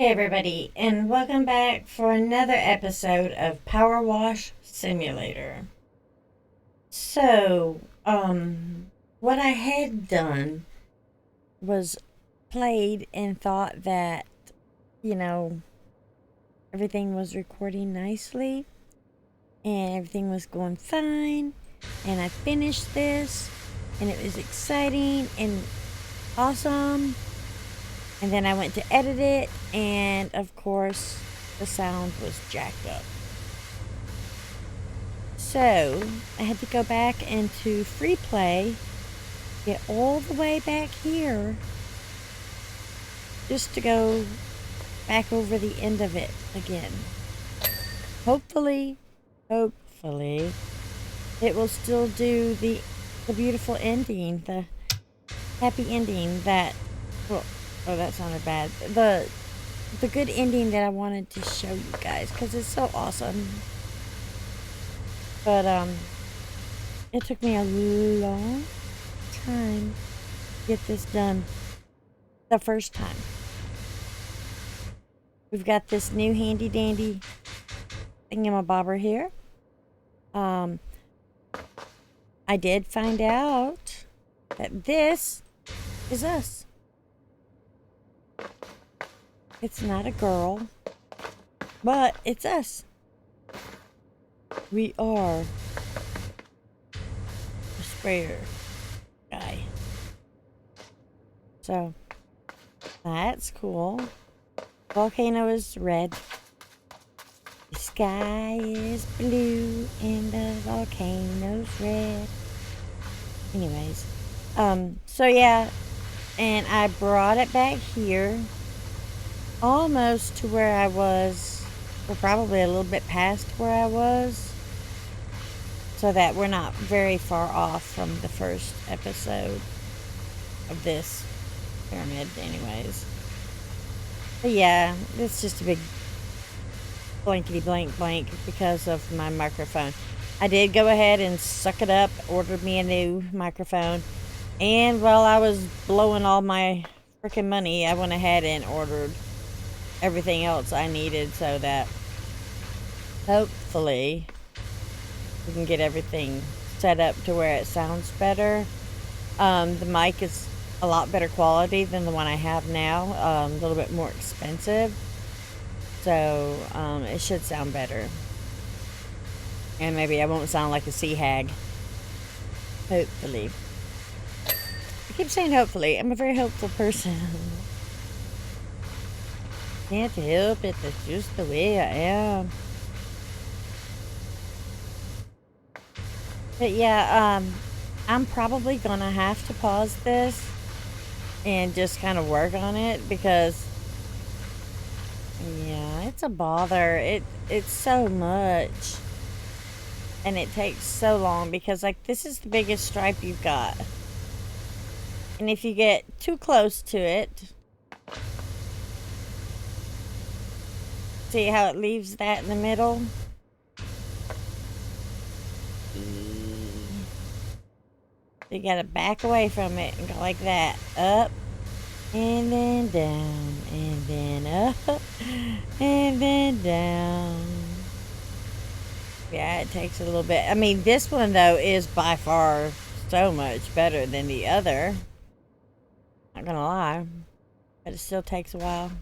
Hey everybody, and welcome back for another episode of PowerWash Simulator. So, what I had done was played and thought that, you know, everything was recording nicely and everything was going fine, and I finished this and it was exciting and awesome. And then I went to edit it, and of course, the sound was jacked up. So, I had to go back into free play, get all the way back here, just to go back over the end of it again. Hopefully, it will still do the beautiful ending, the happy ending that, well, oh, that sounded bad. The good ending that I wanted to show you guys because it's so awesome. But it took me a long time to get this done the first time. We've got this new handy dandy thingamabobber here. I did find out that this is us. It's not a girl, but it's us. We are the sprayer guy. So, that's cool. Volcano is red. The sky is blue and the volcano's red. Anyways, so yeah, and I brought it back here. Almost to where I was, or probably a little bit past where I was, so that we're not very far off from the first episode of this pyramid anyways. But yeah, it's just a big blankety blank because of my microphone. I did go ahead and suck it up, ordered me a new microphone, and while I was blowing all my freaking money, I went ahead and ordered everything else I needed so that hopefully we can get everything set up to where it sounds better. The mic is a lot better quality than the one I have now, a little bit more expensive, so it should sound better, and maybe I won't sound like a sea hag, hopefully. I keep saying hopefully. I'm a very hopeful person. Can't help it, that's just the way I am. But yeah, I'm probably gonna have to pause this and just kind of work on it because, yeah, it's a bother. It's so much, and it takes so long because, like, this is the biggest stripe you've got, and if you get too close to it, see how it leaves that in the middle? You gotta back away from it and go like that. Up, and then down, and then up, and then down. Yeah, it takes a little bit. I mean, this one, though, is by far so much better than the other. Not gonna lie. But it still takes a while.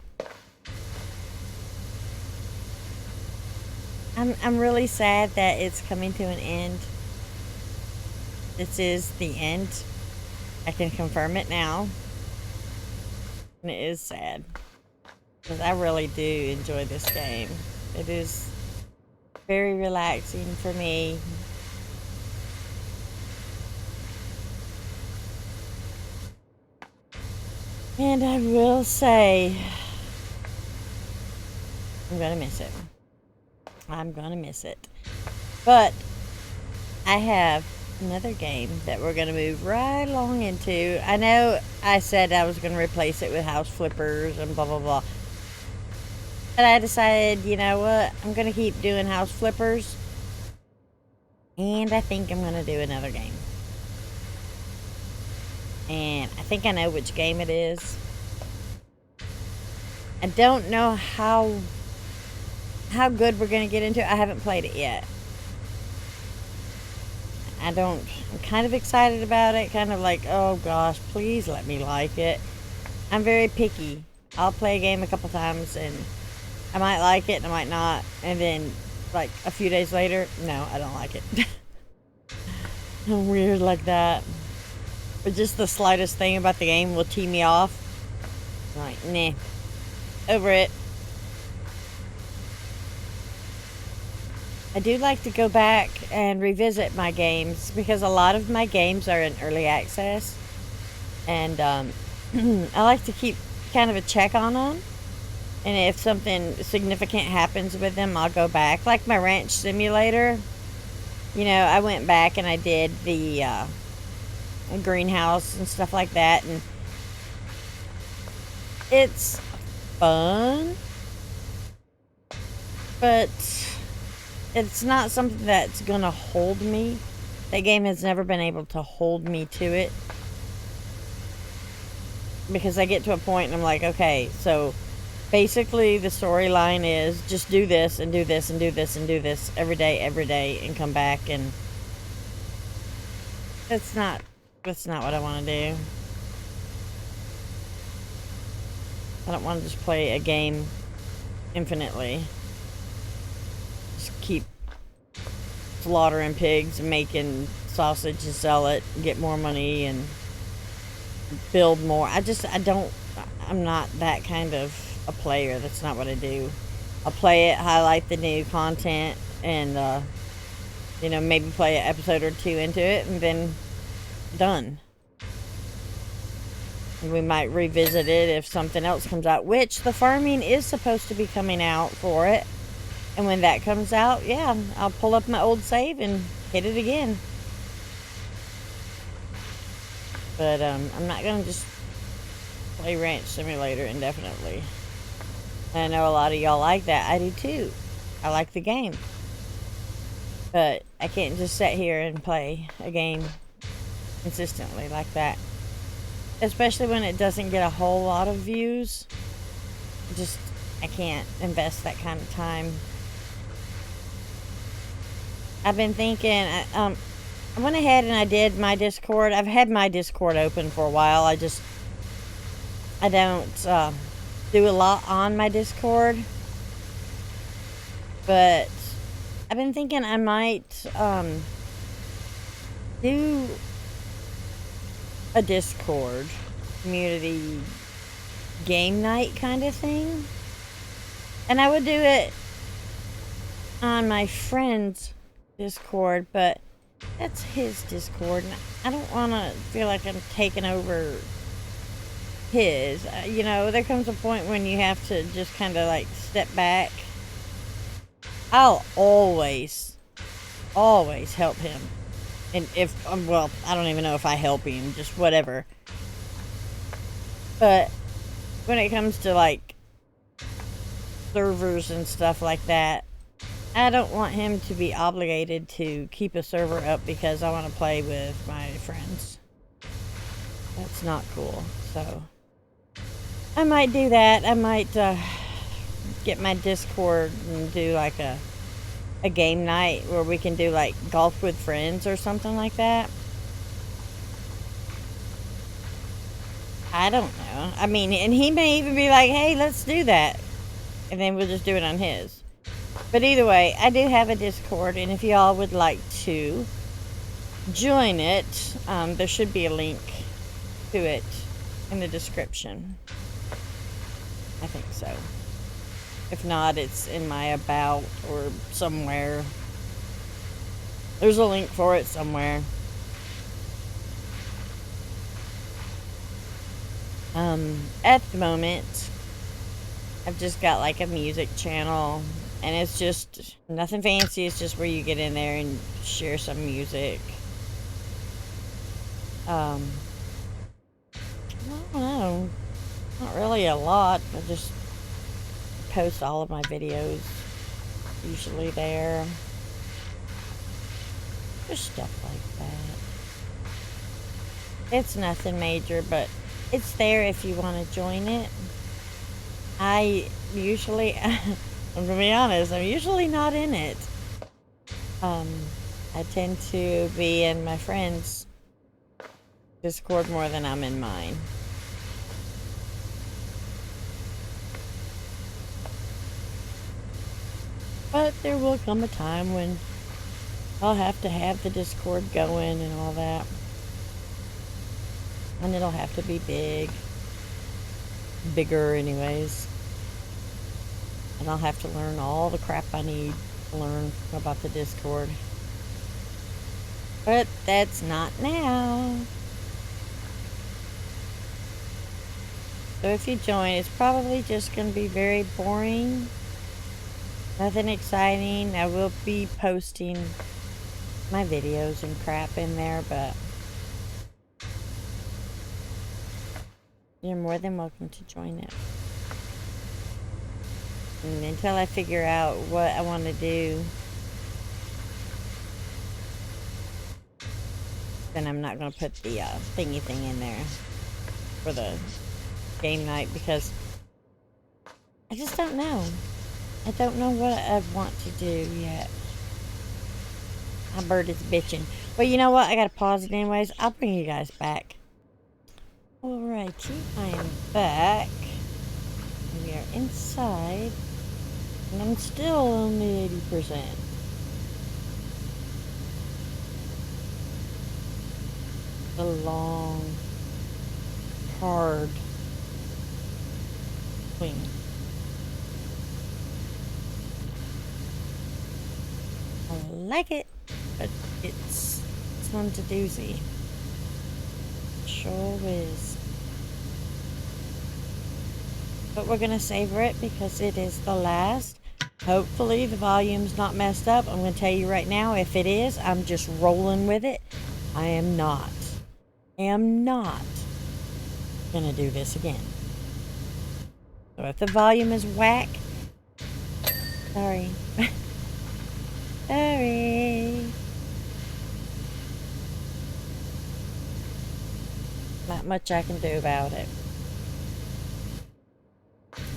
I'm really sad that it's coming to an end. This is the end. I can confirm it now. And it is sad. Because I really do enjoy this game. It is very relaxing for me. And I will say, I'm gonna miss it. I'm gonna miss it. But I have another game that we're gonna move right along into. I know I said I was gonna replace it with house flippers and blah blah blah, but I decided, you know what, I'm gonna keep doing house flippers, and I think I'm gonna do another game. And I think I know which game it is. I don't know how good we're gonna get into it. I haven't played it yet. I'm kind of excited about it. Kind of like, oh gosh, please let me like it. I'm very picky. I'll play a game a couple times and I might like it and I might not. And then like a few days later, no, I don't like it. I'm weird like that. But just the slightest thing about the game will tee me off. I'm like, nah. Over it. I do like to go back and revisit my games because a lot of my games are in early access. And I like to keep kind of a check on them. And if something significant happens with them, I'll go back. Like my ranch simulator. You know, I went back and I did the greenhouse and stuff like that. And it's fun. But it's not something that's going to hold me. That game has never been able to hold me to it. Because I get to a point and I'm like, okay, so basically the storyline is just do this and do this and do this and do this every day and come back, and that's not what I want to do. I don't want to just play a game infinitely. Just keep slaughtering pigs and making sausage and sell it and get more money and build more. I'm not that kind of a player. That's not what I do. I'll play it, highlight the new content, and you know, maybe play an episode or two into it, and then done. And we might revisit it if something else comes out, which the farming is supposed to be coming out for it. And when that comes out, yeah, I'll pull up my old save and hit it again. But I'm not gonna just play Ranch Simulator indefinitely. I know a lot of y'all like that. I do too. I like the game. But I can't just sit here and play a game consistently like that. Especially when it doesn't get a whole lot of views. I can't invest that kind of time. I've been thinking, I went ahead and I did my Discord. I've had my Discord open for a while. I don't do a lot on my Discord. But I've been thinking I might do a Discord community game night kind of thing. And I would do it on my friend's Discord, but that's his Discord, and I don't want to feel like I'm taking over his. You know, there comes a point when you have to just kind of like step back. I'll always help him. And if, well, I don't even know if I help him, just whatever. But when it comes to like servers and stuff like that, I don't want him to be obligated to keep a server up because I want to play with my friends. That's not cool. So I might do that. I might get my Discord and do like a game night where we can do like golf with friends or something like that. I don't know. I mean, and he may even be like, hey, let's do that. And then we'll just do it on his. But either way, I do have a Discord, and if y'all would like to join it, there should be a link to it in the description. I think so. If not, it's in my about or somewhere. There's a link for it somewhere. At the moment, I've just got like a music channel, and it's just nothing fancy. It's just where you get in there and share some music. I don't know. Not really a lot. I just post all of my videos usually there. Just stuff like that. It's nothing major, but it's there if you want to join it. I usually, I'm gonna be honest, I'm usually not in it. I tend to be in my friends' Discord more than I'm in mine. But there will come a time when I'll have to have the Discord going and all that. And it'll have to be big. Bigger anyways. And I'll have to learn all the crap I need to learn about the Discord. But that's not now. So if you join, it's probably just going to be very boring. Nothing exciting. I will be posting my videos and crap in there, but you're more than welcome to join it. And until I figure out what I want to do, then I'm not going to put the thingy thing in there for the game night because I just don't know. I don't know what I want to do yet. My bird is bitching. Well, you know what? I gotta pause it anyways. I'll bring you guys back. Alrighty, I am back. We are inside. And I'm still only 80%. The long, hard swing. I like it, but it's one's a doozy. Sure is. But we're gonna savor it because it is the last. Hopefully the volume's not messed up. I'm gonna tell you right now, if it is, I'm just rolling with it. I am not gonna do this again. So if the volume is whack, sorry. Sorry. Not much I can do about it.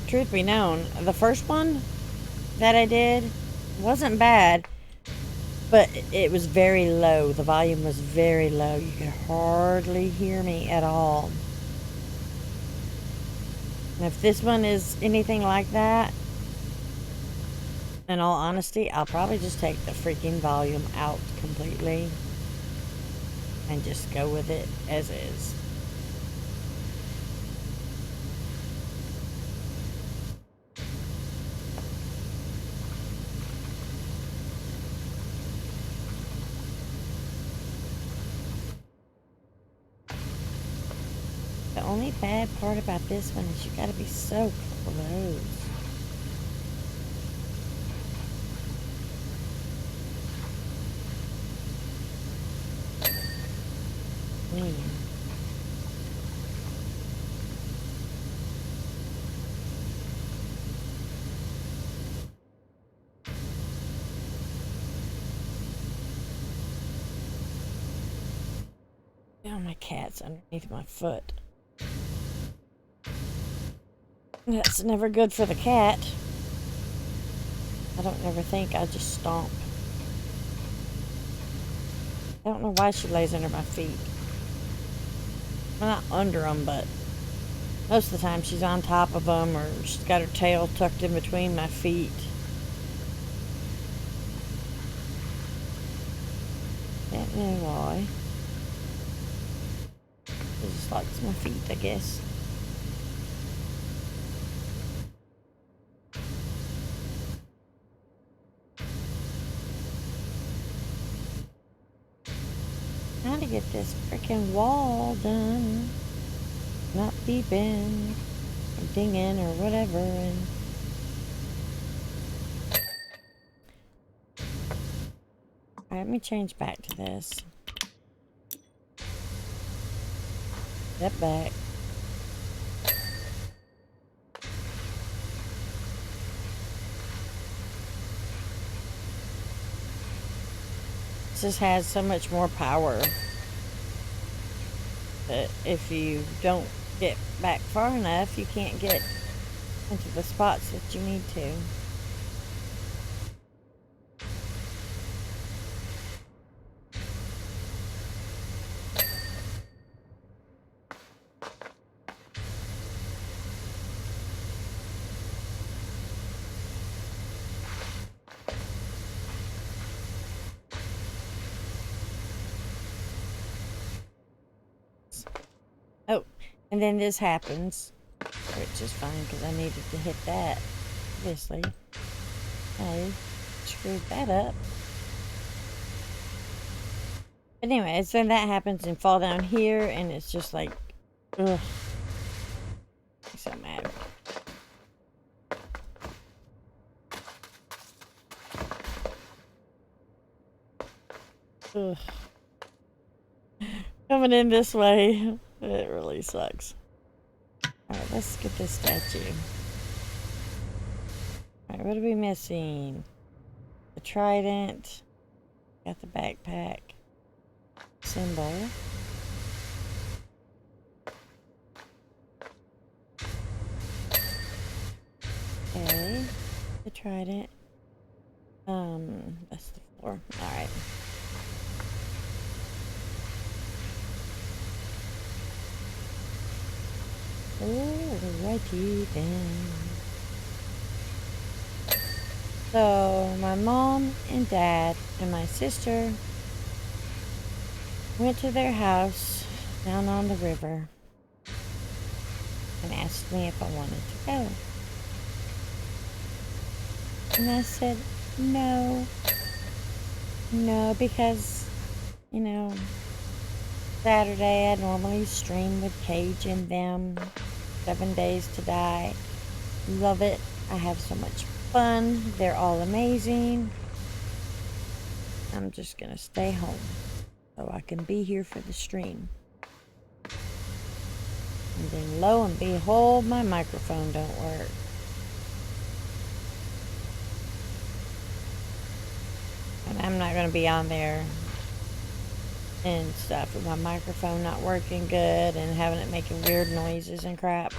Truth be known, the first one that I did wasn't bad, but it was very low. The volume was very low. You could hardly hear me at all. And if this one is anything like that, in all honesty, I'll probably just take the freaking volume out completely and just go with it as is. The only bad part about this one is you gotta be so close. Man. Now my cat's underneath my foot. That's never good for the cat. I don't ever think, I just stomp. I don't know why she lays under my feet. Well, not under them, but most of the time she's on top of them or she's got her tail tucked in between my feet. Don't know why. She just likes my feet, I guess. Trying to get this freaking wall done. Not beeping or dinging or whatever. And alright, let me change back to this. Step back. Just has so much more power that if you don't get back far enough, you can't get into the spots that you need to. Oh, and then this happens, which is fine because I needed to hit that, obviously. I screwed that up. But anyways, then that happens and fall down here, and it's just like, ugh. I'm so mad. Ugh. Coming in this way, it really sucks. Alright, let's get this statue. Alright, what are we missing? The trident. Got the backpack. Symbol. Okay. The trident. That's the floor. Alright. Alrighty then. So, my mom and dad and my sister went to their house down on the river and asked me if I wanted to go. And I said, no. No, because, you know, Saturday I normally stream with Cage and them. 7 Days to Die. Love it. I have so much fun. They're all amazing. I'm just gonna stay home so I can be here for the stream. And then lo and behold, my microphone don't work. And I'm not gonna be on there and stuff with my microphone not working good and having it making weird noises and crap.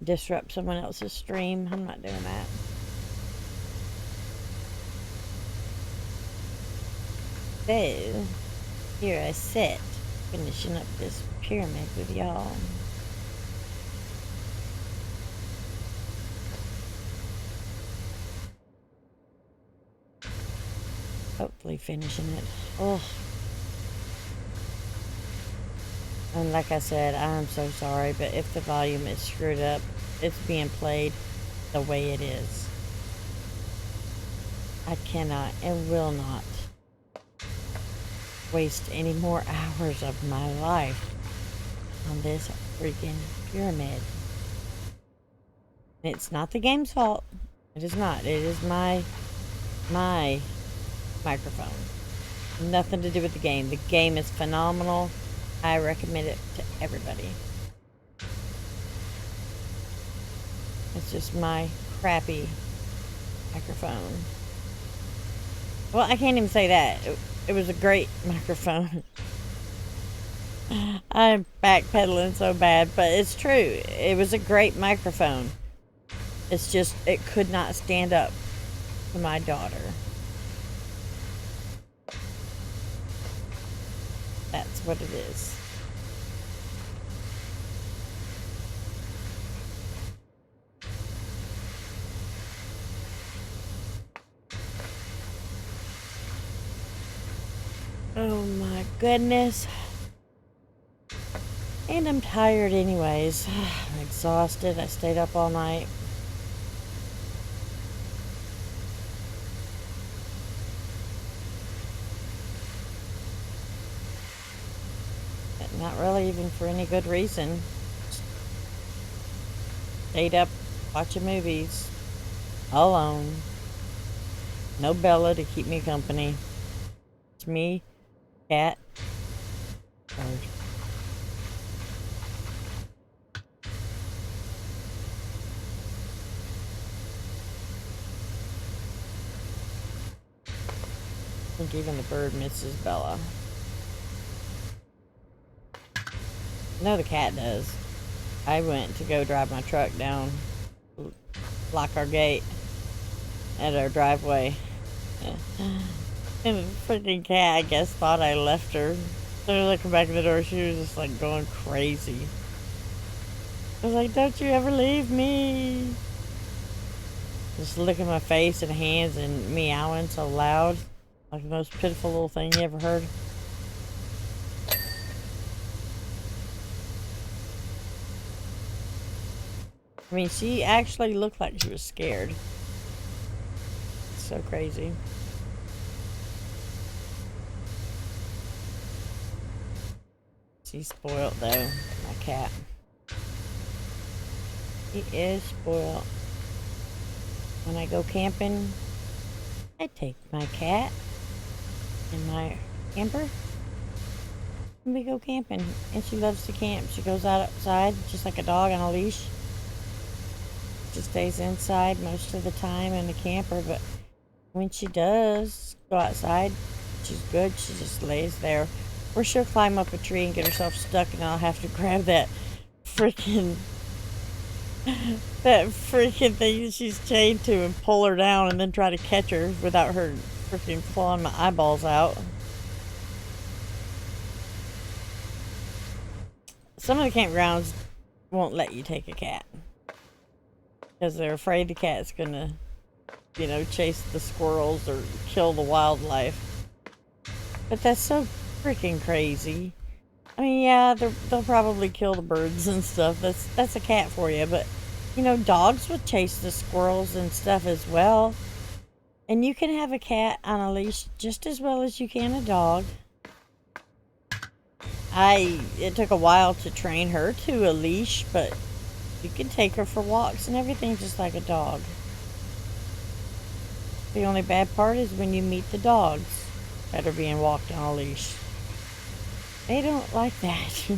Disrupt someone else's stream. I'm not doing that. So, here I sit, finishing up this pyramid with y'all. Hopefully finishing it. Oh. And like I said, I'm so sorry, but if the volume is screwed up, it's being played the way it is. I cannot and will not waste any more hours of my life on this freaking pyramid. And it's not the game's fault. It is not. It is my microphone. Nothing to do with the game. The game is phenomenal. I recommend it to everybody. It's just my crappy microphone. Well, I can't even say that. It was a great microphone. I'm backpedaling so bad, but it's true. It was a great microphone. It's just, it could not stand up to my daughter. That's what it is. Oh my goodness. And I'm tired anyways. I'm exhausted. I stayed up all night. But not really even for any good reason. Stayed up watching movies. Alone. No Bella to keep me company. It's me, cat, bird. I think even the bird misses Bella. No, the cat does. I went to go drive my truck down lock our gate at our driveway. And the freaking cat, I guess, thought I left her. So looking back at the door, she was just like going crazy. I was like, don't you ever leave me. Just licking my face and hands and meowing so loud. Like the most pitiful little thing you ever heard. I mean, she actually looked like she was scared. It's so crazy. She's spoiled though, my cat. He is spoiled. When I go camping, I take my cat in my camper and we go camping. And she loves to camp. She goes outside just like a dog on a leash. She stays inside most of the time in the camper, but when she does go outside, she's good. She just lays there. Or she'll climb up a tree and get herself stuck, and I'll have to grab that freaking thing that she's chained to and pull her down and then try to catch her without her freaking clawing my eyeballs out. Some of the campgrounds won't let you take a cat because they're afraid the cat's gonna, you know, chase the squirrels or kill the wildlife. But that's so freaking crazy. I mean, yeah, they'll probably kill the birds and stuff. That's a cat for you. But, you know, dogs would chase the squirrels and stuff as well. And you can have a cat on a leash just as well as you can a dog. It took a while to train her to a leash, but you can take her for walks and everything just like a dog. The only bad part is when you meet the dogs that are being walked on a leash. They don't like that.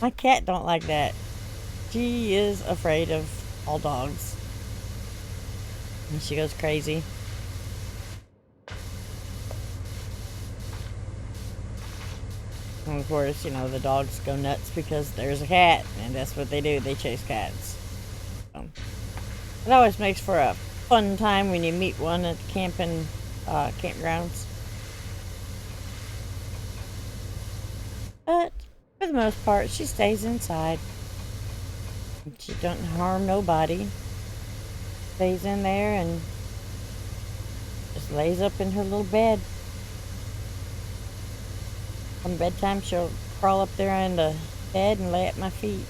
My cat don't like that. She is afraid of all dogs. And she goes crazy. And of course, you know, the dogs go nuts because there's a cat. And that's what they do. They chase cats. So, it always makes for a fun time when you meet one at campgrounds. But for the most part, she stays inside. She don't harm nobody. Stays in there and just lays up in her little bed. Come bedtime, she'll crawl up there in the bed and lay at my feet.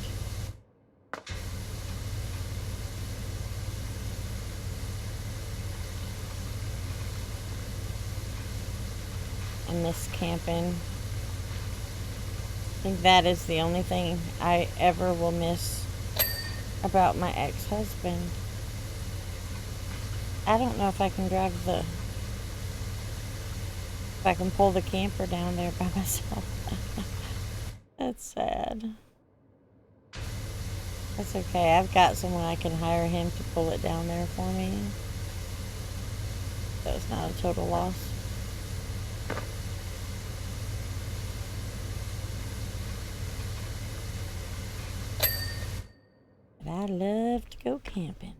I miss camping. I think that is the only thing I ever will miss about my ex-husband. I don't know if I can if I can pull the camper down there by myself. That's sad. That's okay. I've got someone I can hire him to pull it down there for me. So it's not a total loss. But I love to go camping.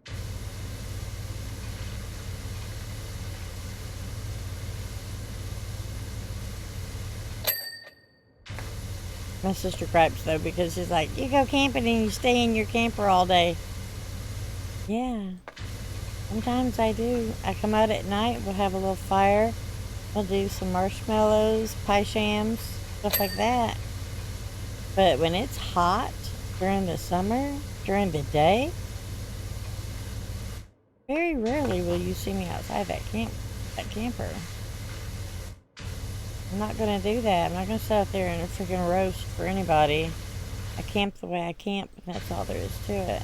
My sister gripes though because she's like, you go camping and you stay in your camper all day. Yeah, sometimes I do. I come out at night, we'll have a little fire, we'll do some marshmallows, pie shams, stuff like that. But when it's hot during the summer, during the day, very rarely will you see me outside that camper. I'm not going to do that. I'm not going to sit out there and freaking roast for anybody. I camp the way I camp, and that's all there is to it.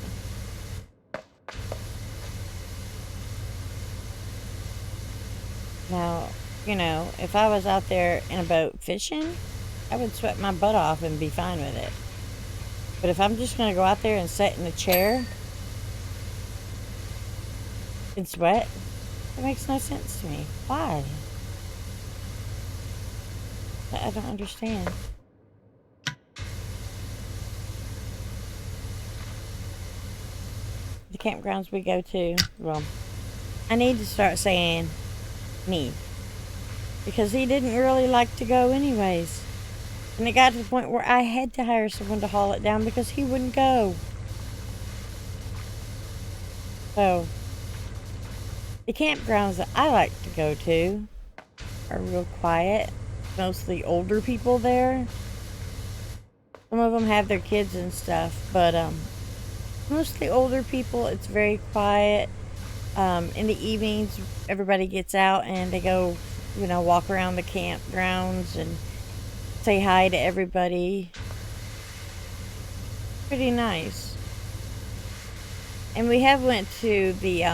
Now, you know, if I was out there in a boat fishing, I would sweat my butt off and be fine with it. But if I'm just going to go out there and sit in a chair and sweat, it makes no sense to me. Why? I don't understand. the campgrounds we go to, well, I need to start saying me. Because he didn't really like to go anyways. And it got to the point where I had to hire someone to haul it down because he wouldn't go. So, the campgrounds that I like to go to are real quiet. Mostly older people there. Some of them have their kids and stuff, but mostly older people. It's very quiet. In the evenings, everybody gets out and they go, walk around the campgrounds and say hi to everybody. Pretty nice. And we have went to the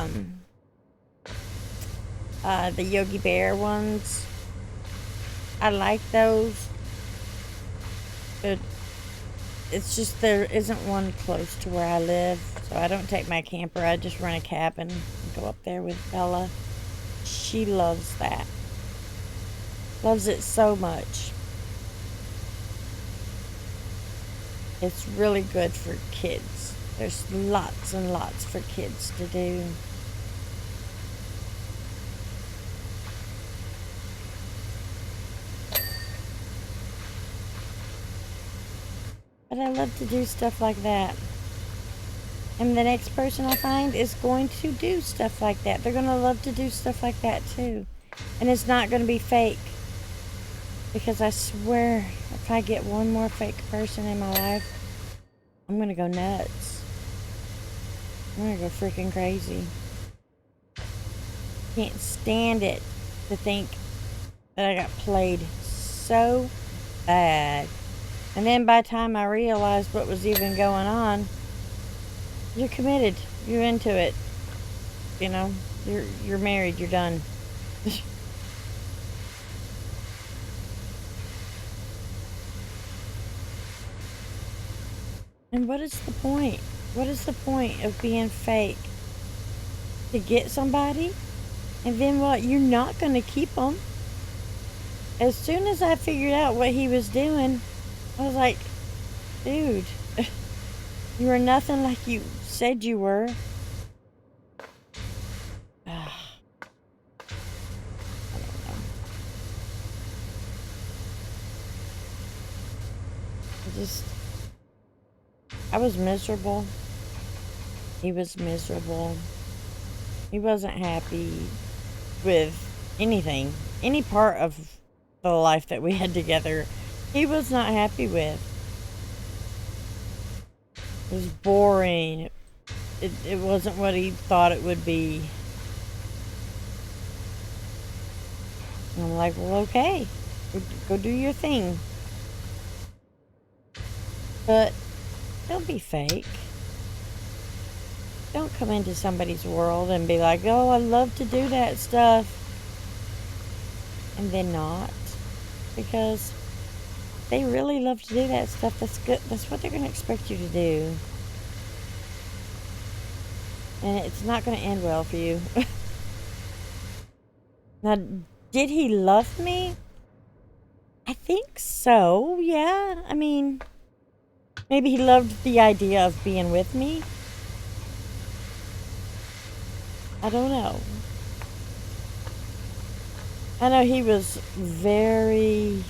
Yogi Bear ones. I like those. But it's just there isn't one close to where I live. So I don't take my camper. I just rent a cabin and go up there with Bella. She loves that. Loves it so much. It's really good for kids. There's lots and lots for kids to do. But I love to do stuff like that. And the next person I find is going to do stuff like that. They're going to love to do stuff like that too. And it's not going to be fake. Because I swear, if I get one more fake person in my life, I'm going to go nuts. I'm going to go freaking crazy. Can't stand it to think that I got played so bad. And then by the time I realized what was even going on, you're committed. You're into it. You're married. You're done. And what is the point? What is the point of being fake? To get somebody? And then what? You're not going to keep them. As soon as I figured out what he was doing, I was like, dude, you were nothing like you said you were. I don't know. I was miserable. He was miserable. He wasn't happy with anything. Any part of the life that we had together, he was not happy with. It was boring. It wasn't what he thought it would be. And I'm like, well, okay. Go do your thing. But don't be fake. Don't come into somebody's world and be like, oh, I love to do that stuff. And then not. Because they really love to do that stuff. That's good. That's what they're going to expect you to do. And it's not going to end well for you. Now, did he love me? I think so, yeah. I mean, maybe he loved the idea of being with me. I don't know. I know he was very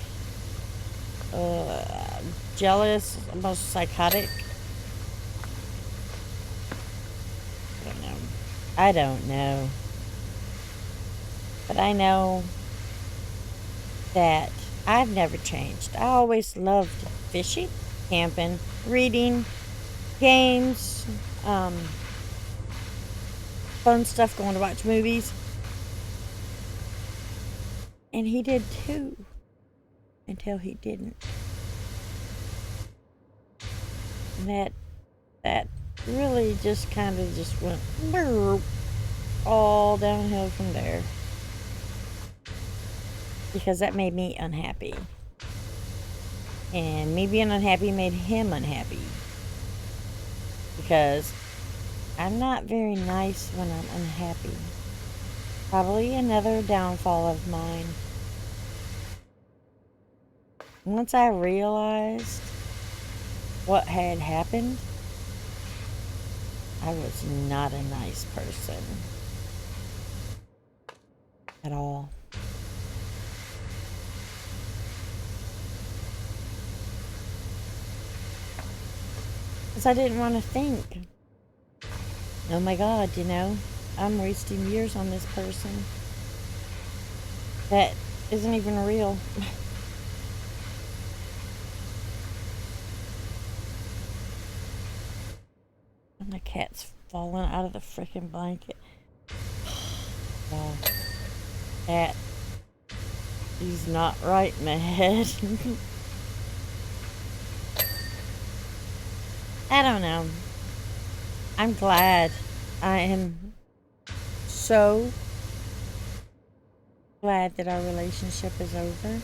jealous, almost psychotic. I don't know. But I know that I've never changed. I always loved fishing, camping, reading, games, fun stuff, going to watch movies. And he did too. Until he didn't. And that really just kind of just went all downhill from there. Because that made me unhappy. And me being unhappy made him unhappy. Because I'm not very nice when I'm unhappy. Probably another downfall of mine. Once I realized what had happened, I was not a nice person at all. Because I didn't want to think, oh my God, you know, I'm wasting years on this person that isn't even real. And my cat's falling out of the freaking blanket. Oh, cat, he's not right in the head. I don't know. I'm glad. I am so glad that our relationship is over.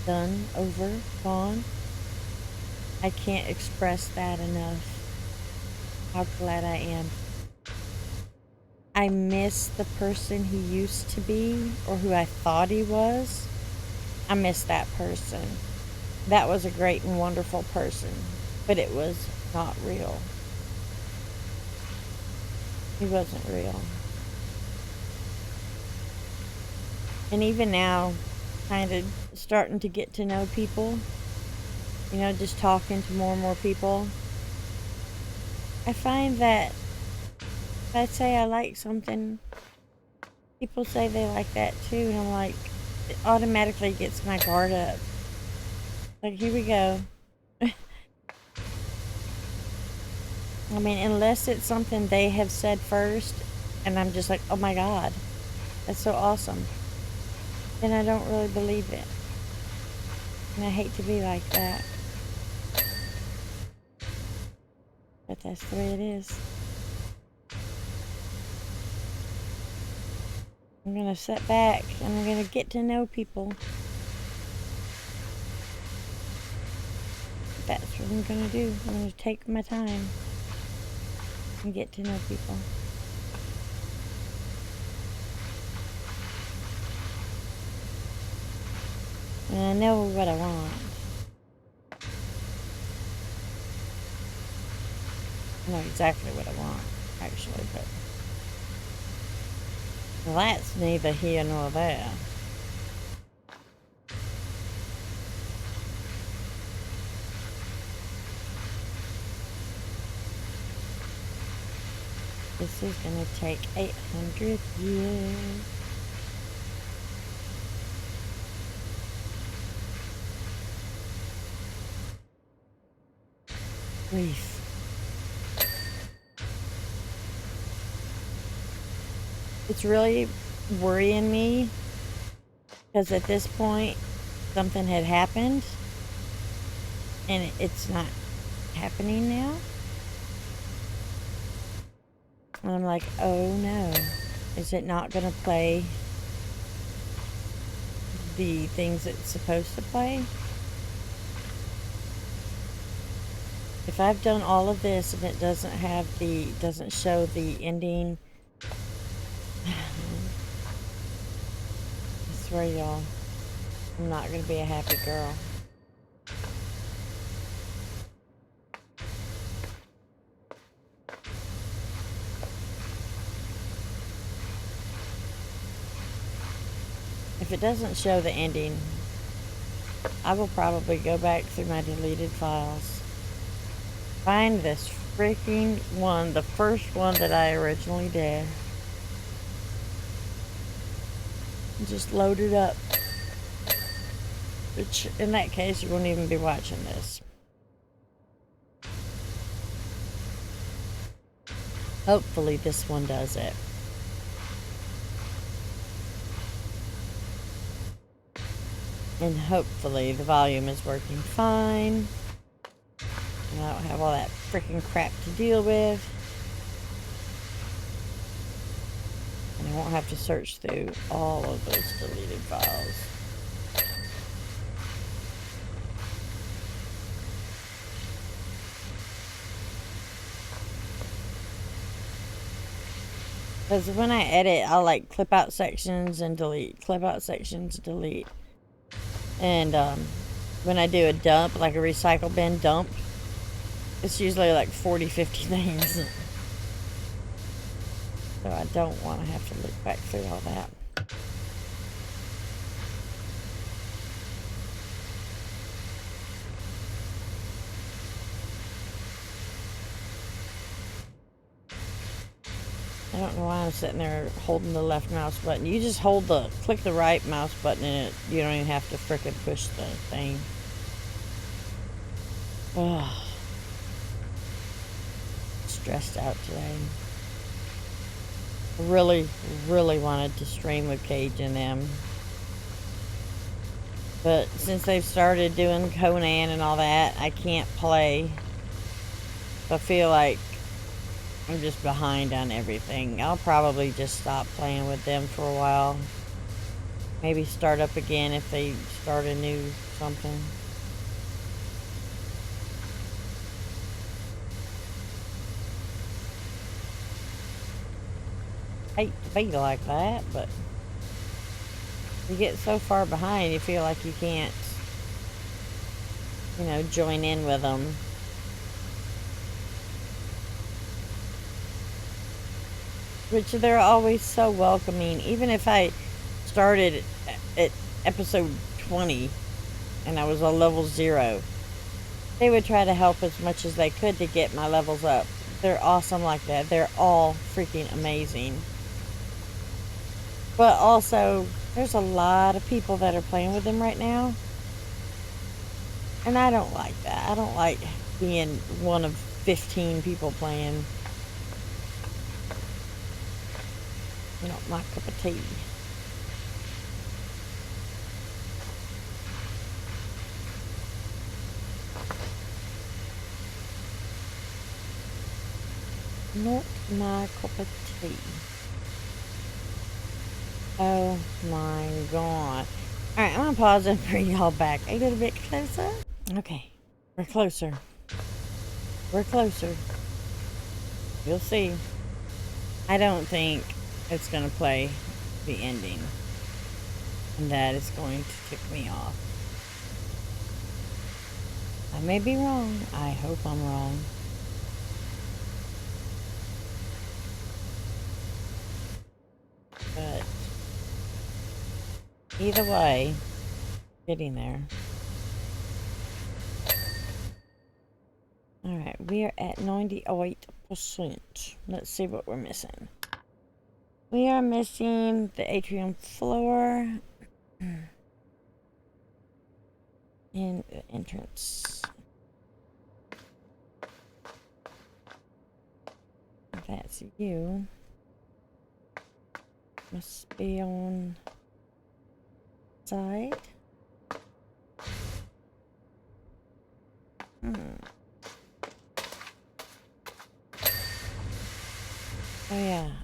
Done, over, gone. I can't express that enough. How glad I am. I miss the person he used to be, or who I thought he was. I miss that person. That was a great and wonderful person, but it was not real. He wasn't real. And even now, kind of starting to get to know people, you know, just talking to more and more people, I find that if I say I like something, people say they like that too, and I'm like, it automatically gets my guard up. Like, here we go. I mean, unless it's something they have said first, and I'm just like, oh my God, that's so awesome, then I don't really believe it. And I hate to be like that. But that's the way it is. I'm gonna sit back and I'm gonna get to know people. That's what I'm gonna do. I'm gonna take my time and get to know people. And I know what I want. I know exactly what I want, actually, but well, that's neither here nor there. This is gonna take 800 years. Grief. It's really worrying me because at this point something had happened and it's not happening now. And I'm like, oh no, is it not gonna play the things it's supposed to play? If I've done all of this and it doesn't show the ending, I swear y'all, I'm not gonna be a happy girl. If it doesn't show the ending, I will probably go back through my deleted files, find this freaking one, the first one that I originally did, and just load it up. Which, in that case, you won't even be watching this. Hopefully this one does it. And hopefully the volume is working fine. And I don't have all that freaking crap to deal with. And I won't have to search through all of those deleted files. Because when I edit, I'll like clip out sections and delete, clip out sections, delete. And when I do a dump, like a recycle bin dump, It's usually like 40, 50 things. So I don't want to have to look back through all that. I don't know why I'm sitting there holding the left mouse button. You just click the right mouse button and you don't even have to frickin' push the thing. Ugh. Stressed out today. Really, really wanted to stream with Cage and them. But since they've started doing Conan and all that, I can't play. I feel like I'm just behind on everything. I'll probably just stop playing with them for a while. Maybe start up again if they start a new something. Hate to be like that, but you get so far behind, you feel like you can't, you know, join in with them. Which they're always so welcoming. Even if I started at episode 20 and I was on level 0, they would try to help as much as they could to get my levels up. They're awesome like that. They're all freaking amazing. But also, there's a lot of people that are playing with them right now. And I don't like that. I don't like being one of 15 people playing. Not my cup of tea. Not my cup of tea. Oh my god. Alright, I'm gonna pause and bring y'all back a little bit closer. Okay, we're closer. We're closer. You'll see. I don't think it's gonna play the ending. And that is going to tick me off. I may be wrong. I hope I'm wrong. But either way, getting there. Alright, we are at 98%. Let's see what we're missing. We are missing the atrium floor and the entrance. That's you. Must be on side.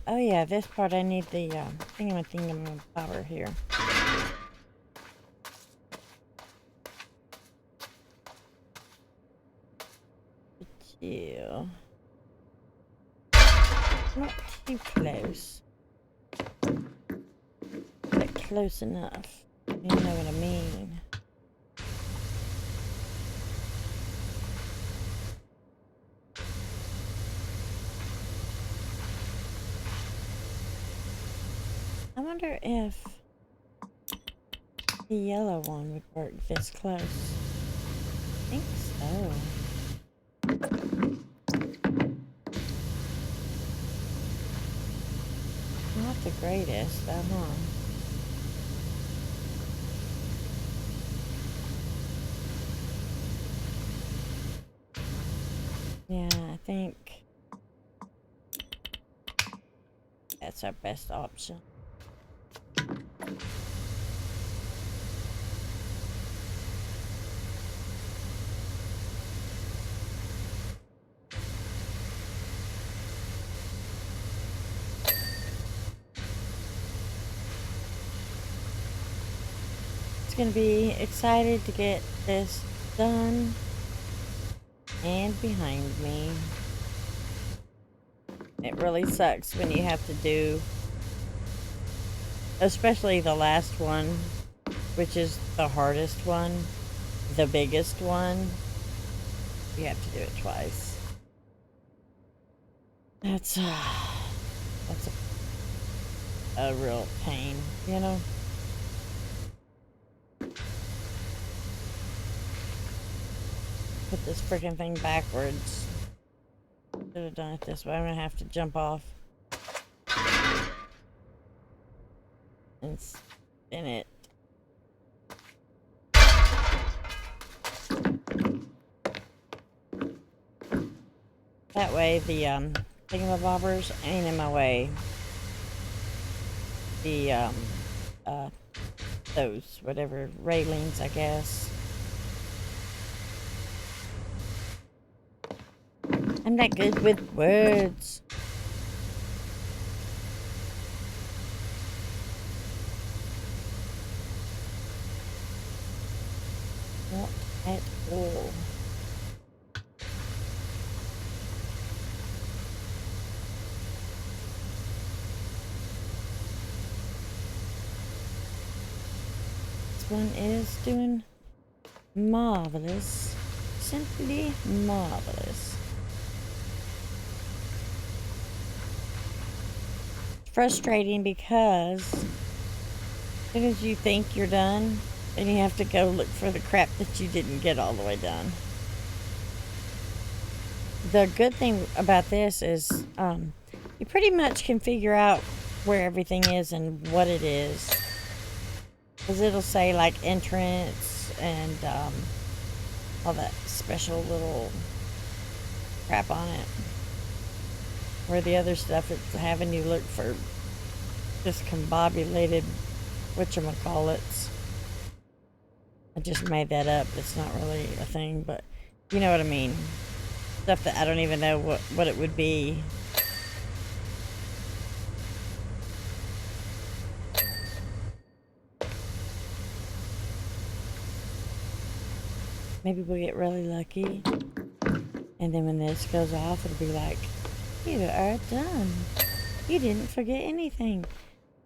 Oh yeah, this part I need the thingamajigam power here. Yeah. Not too close. But close enough. You know what I mean. I wonder if the yellow one would work this close. I think so. Not the greatest, huh? Yeah, I think that's our best option. Gonna be excited to get this done and behind me. It really sucks when you have to do, especially the last one, which is the hardest one, the biggest one. You have to do it twice. That's a real pain, you know? Put this freaking thing backwards. Should have done it this way. I'm gonna have to jump off and spin it. That way the thingamabobbers ain't in my way. The those whatever railings, I guess. I'm not good with words. Not at all. This one is doing marvelous. Simply marvelous. Frustrating because as soon as you think you're done, then you have to go look for the crap that you didn't get all the way done. The good thing about this is you pretty much can figure out where everything is and what it is. Because it'll say like entrance and all that special little crap on it. Where the other stuff, it's having you look for discombobulated whatchamacallits. I just made that up. It's not really a thing, but you know what I mean. Stuff that I don't even know what it would be. Maybe we'll get really lucky. And then when this goes off, it'll be like, you are done. You didn't forget anything.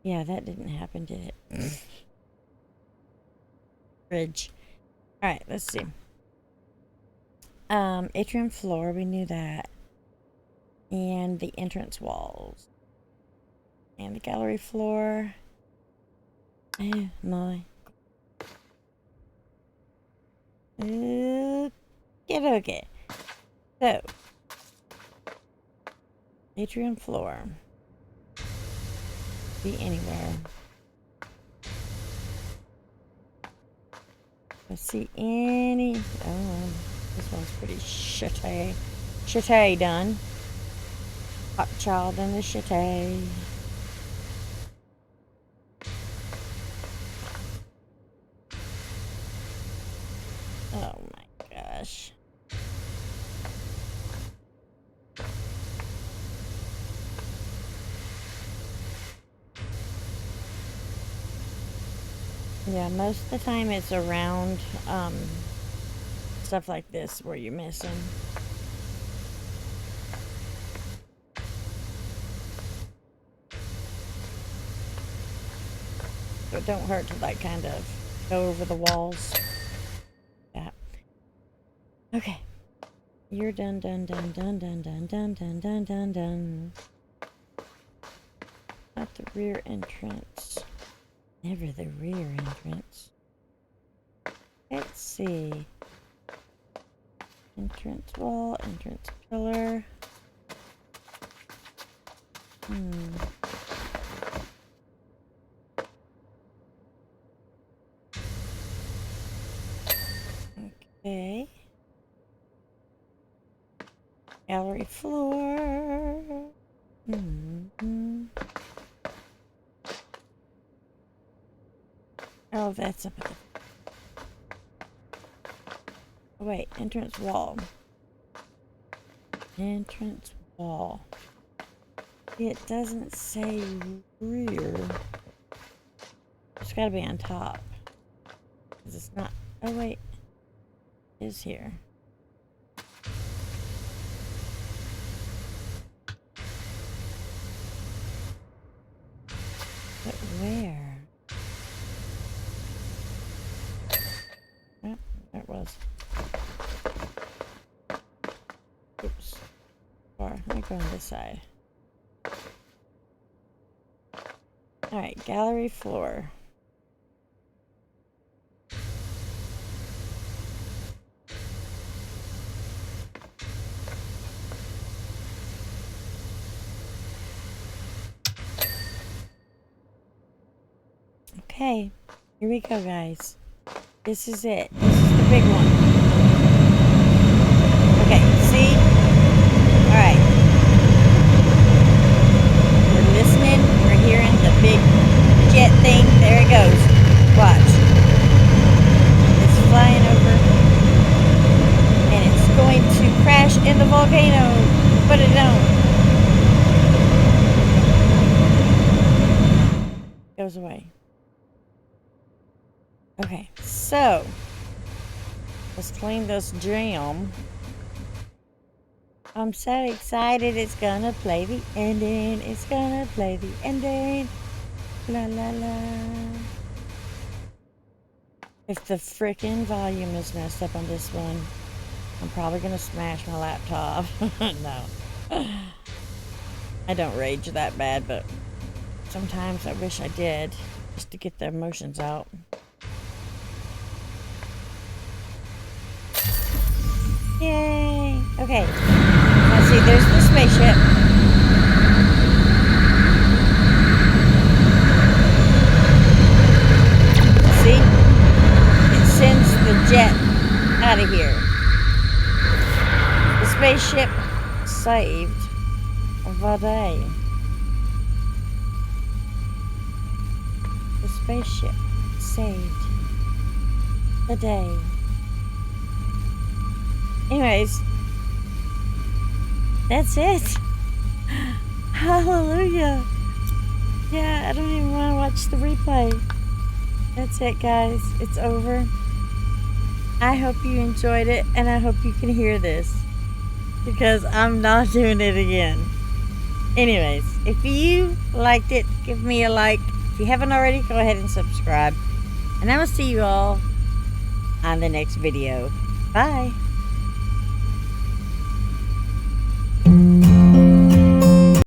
Yeah, that didn't happen, did it? Fridge. Alright, let's see. Atrium floor, we knew that. And the entrance walls. And the gallery floor. Oh my. Okay. So, atrium floor. Be anywhere. Let's see any. Oh, this one's pretty shitty. Shitty done. Hot child in the shitty. Oh my gosh. Yeah, most of the time it's around stuff like this where you're missing. So it don't hurt to like kind of go over the walls. Yeah. Okay. You're done. Not the rear entrance. Never the rear entrance. Let's see. Entrance wall, entrance pillar. Okay. Gallery floor. Oh, that's up at the... Oh, wait, entrance wall. Entrance wall. It doesn't say rear. It's gotta be on top. Because it's not... Oh, wait. It is here. But where? Oh, there it was. Oops. Far. Let me Go on this side. Alright, gallery floor. Okay, here we go, guys. This is it. This is the big one. Okay, see? Alright. We're listening. We're hearing the big jet thing. There it goes. Watch. It's flying over. And it's going to crash in the volcano. But it don't. Goes away. Okay, so let's clean this jam. I'm so excited. It's gonna play the ending. It's gonna play the ending. La la la. If the frickin' volume is messed up on this one, I'm probably gonna smash my laptop. No. I don't rage that bad, but sometimes I wish I did, just to get the emotions out. Yay! Okay. Now see, there's the spaceship. See? It sends the jet out of here. The spaceship saved the day. The spaceship saved the day. Anyways, that's it. Hallelujah. Yeah, I don't even want to watch the replay. That's it, guys. It's over. I hope you enjoyed it, and I hope you can hear this, because I'm not doing it again. Anyways, if you liked it, give me a like. If you haven't already, go ahead and subscribe. And I will see you all on the next video. Bye.